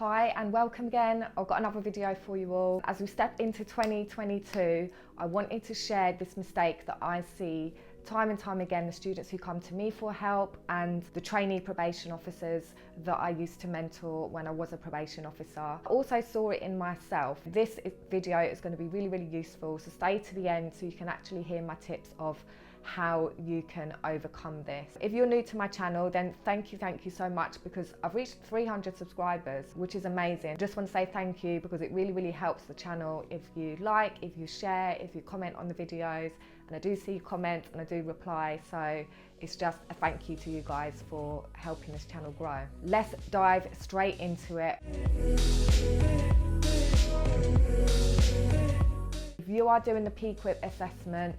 Hi and welcome again. I've got another video for you all. As we step into 2022, I wanted to share this mistake that I see time and time again, the students who come to me for help and the trainee probation officers that I used to mentor when I was a probation officer. I also saw it in myself. This video is going to be really useful, so stay to the end so you can actually hear my tips of how you can overcome this. If you're new to my channel, then thank you so much, because I've reached 300 subscribers, which is amazing. Just want to say thank you because it really helps the channel if you like, if you share, if you comment on the videos, and I do see comments and I do reply, so it's just a thank you to you guys for helping this channel grow. Let's dive straight into it. If you are doing the PQIP assessment,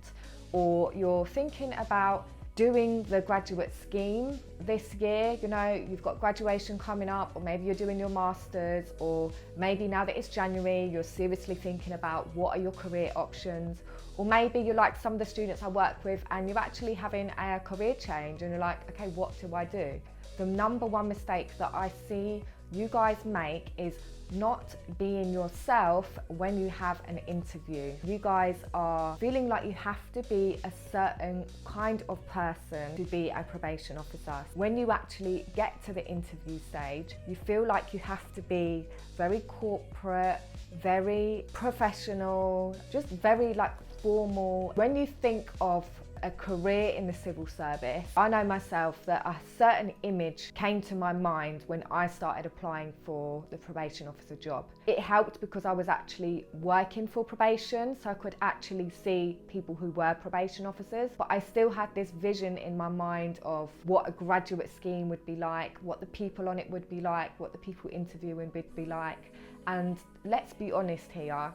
or you're thinking about doing the graduate scheme this year, you know, you've got graduation coming up, or maybe you're doing your masters, or maybe now that it's January, you're seriously thinking about what are your career options, or maybe you're like some of the students I work with and you're actually having a career change and you're like, okay, what do I do? The number one mistake that I see you guys make is not being yourself when you have an interview. You guys are feeling like you have to be a certain kind of person to be a probation officer. When you actually get to the interview stage, you feel like you have to be very corporate, very professional, just very like formal. When you think of a career in the civil service, I know myself that a certain image came to my mind when I started applying for the probation officer job. It helped because I was actually working for probation, so I could actually see people who were probation officers, but I still had this vision in my mind of what a graduate scheme would be like, what the people on it would be like, what the people interviewing would be like. And let's be honest here,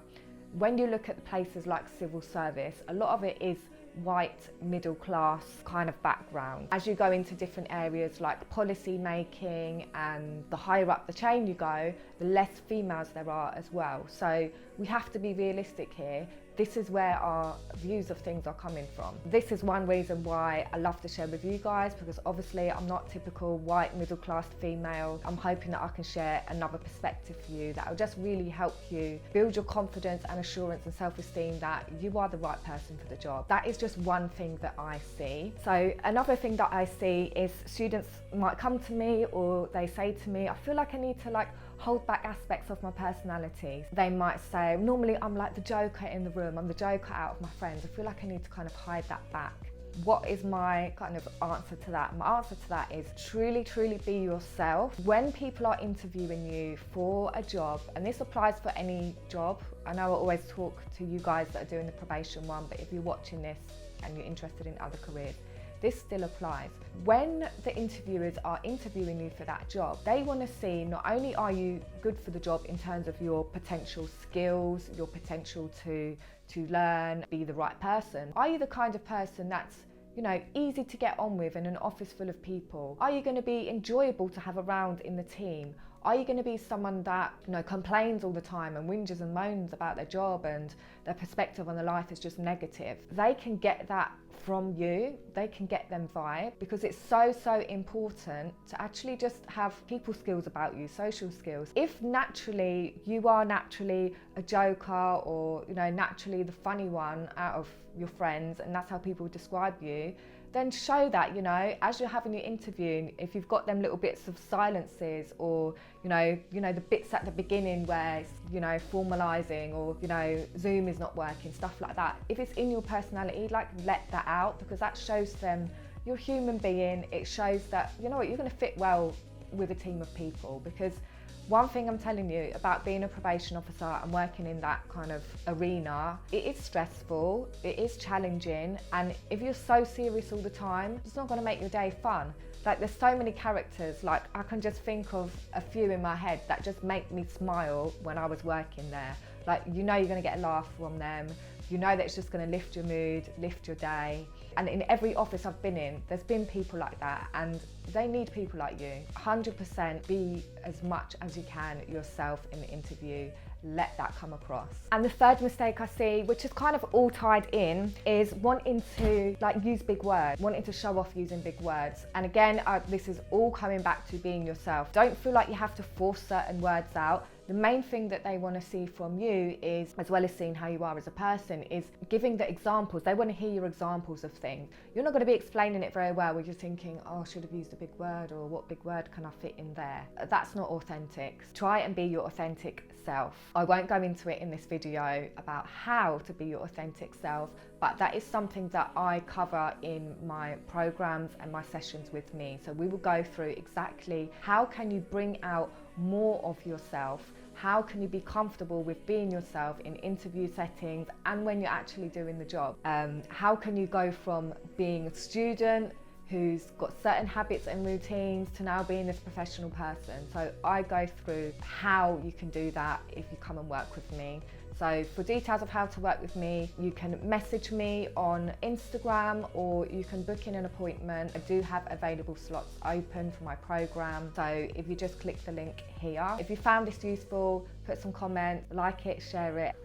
when you look at places like civil service, a lot of it is white, middle class kind of background. As you go into different areas like policy making, and the higher up the chain you go, the less females there are as well. So we have to be realistic here. This is where our views of things are coming from. This is one reason why I love to share with you guys, because obviously I'm not typical white middle class female. I'm hoping that I can share another perspective for you that will just really help you build your confidence and assurance and self-esteem that you are the right person for the job. That is just one thing that I see. So another thing that I see is students might come to me, or they say to me, I feel like I need to hold back aspects of my personality. They might say, normally I'm like the joker in the room, I'm the joker out of my friends. I feel like I need to kind of hide that back. What is my kind of answer to that? My answer to that is truly be yourself. When people are interviewing you for a job, and this applies for any job, I know I always talk to you guys that are doing the probation one, but if you're watching this and you're interested in other careers, this still applies. When the interviewers are interviewing you for that job, they want to see not only are you good for the job in terms of your potential skills, your potential to learn, be the right person. Are you the kind of person that's, you know, easy to get on with in an office full of people? Are you going to be enjoyable to have around in the team? Are you going to be someone that, you know, complains all the time and whinges and moans about their job and their perspective on their life is just negative? They can get that from you. They can get them vibe, because it's so important to actually just have people skills about you, social skills. If naturally you are naturally a joker, or, you know, naturally the funny one out of your friends, and that's how people describe you, then show that, you know, as you're having your interview. If you've got them little bits of silences, or you know the bits at the beginning where it's, you know, formalizing, or, you know, Zoom is not working, stuff like that. If it's in your personality, like, let that out, because that shows them you're a human being. It shows that, you know what, you're going to fit well with a team of people. Because one thing I'm telling you about being a probation officer and working in that kind of arena, it is stressful, it is challenging, and if you're so serious all the time, it's not going to make your day fun. Like, there's so many characters, like I can just think of a few in my head that just make me smile when I was working there. Like, you know, you're going to get a laugh from them. You know that it's just going to lift your mood, lift your day. And in every office I've been in, there's been people like that, and they need people like you. 100% be as much as you can yourself in the interview. Let that come across. And the third mistake I see, which is kind of all tied in, is wanting to use big words, wanting to show off using big words. And again, this is all coming back to being yourself. Don't feel like you have to force certain words out. The main thing that they want to see from you is, as well as seeing how you are as a person, is giving the examples. They want to hear your examples of things. You're not going to be explaining it very well. We're just thinking, oh, I should have used a big word, or what big word can I fit in there? That's not authentic. Try and be your authentic self. I won't go into it in this video about how to be your authentic self, but that is something that I cover in my programs and my sessions with me. So we will go through exactly how can you bring out more of yourself. How can you be comfortable with being yourself in interview settings and when you're actually doing the job? How can you go from being a student who's got certain habits and routines to now being this professional person? So I go through how you can do that if you come and work with me. So for details of how to work with me, you can message me on Instagram, or you can book in an appointment. I do have available slots open for my program. So if you just click the link here. If you found this useful, put some comments, like it, share it.